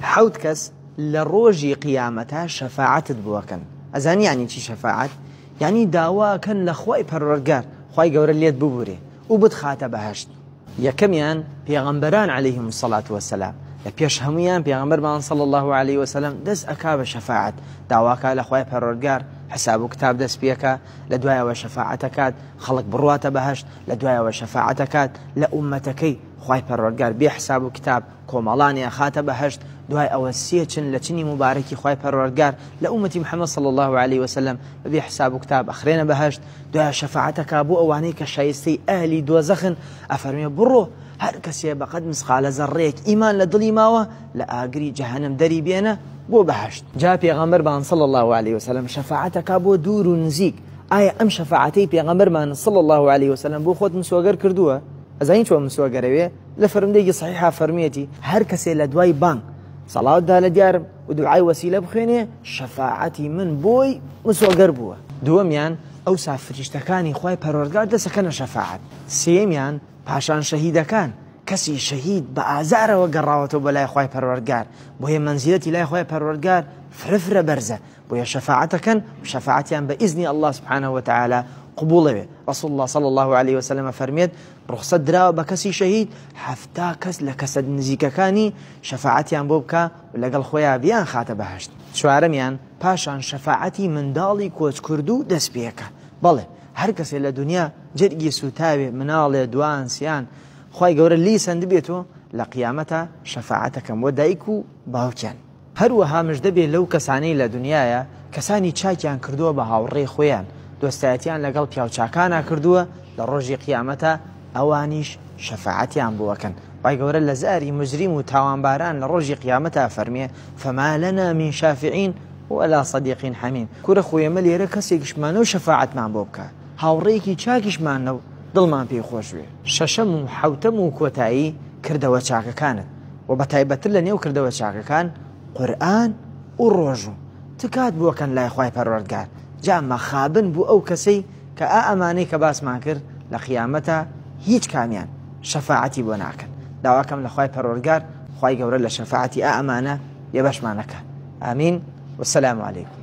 حوت کەس لە ڕۆژی قیامەتە شەفاعەتت بووەکەن. ئەزانی یعنی چی شەفاعەت؟ یعنی داواکەن لە خوای پەروەردگار خوای گەورە لێت ببورێ و بتخاتە بەهەشت. یەکەمیان پێغەمبەران عەلەیهیمو السەڵات وەسەلام، لە پێش هەمویان پێغەمبەرمان صلی الله علیه وسلم دەست ئەکا بە شەفاعەت، داواکە لە خوای پەروەردگار حساب و کتاب دەست پێکە، لە دوایەوە شەفاعەتەکات خەڵک بڕواتە بەهەشت، لە دوایەوە شەفاعەتەکات لە ئومەتەکەی خوای پەروەردگار بێ حساب و کتاب کۆمەڵانیان خاتە بەهەشت. دوای ئەوە سێ چن لە چنی مبارەکی خوای پەروەردگار لە ئومەتی محەممەد صلی الله علیه وسلم بەبێ حساب و کتاب ئەخرێنە بەهەشت. دوای شەفاعەتەکە بۆ ئەوانەی کە شایستەی ئەهلی دۆزەخن، ئەفەرمێ بڕۆ هەر کەسێ بەقەد مسقالە زەڕەیەک ئیمان لە دڵی ماوە لە ئاگری جەهەنەم دەری بێنە بۆ بەهەشت. جا پێغەمبەرمان صلی الله علیه وسلم شەفاعەتەکە بۆ دوور و نزیک. ئایا ئەم شەفاعەتەی پێغەمبەرمان صلی الله علیه وسلم بۆ خۆت مسوەگەر کردووە؟ ئەزانین چۆن مسوەگەرەوێ؟ لە فەرمودەیەکی صحیحا فەرمێتی هەر کەسێ لە دوای بانگ سەڵاوتدا لە دیارم و دوعای وەسیلە بخوێنێ شەفاعەتی من بۆی مسوەگەر بووە. دووەمیان ئەوسا فریشتەکانی خوای پەروەردگار دەسەکەنە شەفاعەت. سێمیان پاشان شەهیدەکان، کەسی شەهید بە ئازارەوە گەڕاوەتەوە بە لای خوای پەروەردگار، بۆیە مەنزیلەتی لای خوای پەروەردگار فرەفرە بەرزە، بۆیە شەفاعەتەکەن شەفاعەتیان بە ئیزنی الله سبحانه وتعالى قبولەوێ. رسول الله صلى الله عليه وسلم فەرمێت ڕوخسەت دراوە بە کەسی شەهید هەفتا کەس لە کەسە نزیکەکانی شەفاعەتیان بۆ بکە و لەگەڵ خۆیان بیان خاتە بەهەشت. چوارەمیان پاشان شەفاعەتی منداڵی کۆچکرد و دەست پێکە. بەڵێ هەر کەسێ لە دنیا جەرگی سوتاوێ مناڵێ دوان سیان خوای گەورە لی سند بێتەوە لە قیامەتە شەفاعەتەکەم بۆ دایک و باوکیان. هەروەها مژدە بێ لەو کەسانەی لە دنیایە کەسانی چاکیان کردووە بە هاوڕێی خۆیان، دۆستایەتیان لەگەڵ پیاوچاکانە کردووە، لە ڕۆژی قیامەتە ئەوانیش شەفاعەتیان بووەکەن. خوای گەورە لە زاری مجریم و تاوانباران لە ڕۆژی قیامەتە فەرمێ فما لنا من شافعین ولا صديق حمیم. کوورە خۆیەمە لێرە کەسێکیشمانە و شەفاعەتمان بۆ بکە، هاوڕێیەکی چاکیشمانە و دڵمان پێی خۆش وێ. شەشەم و حەوتەم و کۆتایی کردەوە چاکەکانت و بە تایبەتر لە نێو کردەوە چاکەکان قورئان و ڕۆژوو تکات بووەکەن لای خوای پەروەردگار. جا مەخابن بوو ئەو کەسەی کە ئەمانەی کە باسمان کرد لە قیامەتە هیچ کامیان شەفاعەتی بۆ ناکەن. داواکەم لە خوای پەروەردگار خوای گەورە لە شەفاعەتی ئەمانە یەبەشمانەکە. ئامین. والسلام عليكم.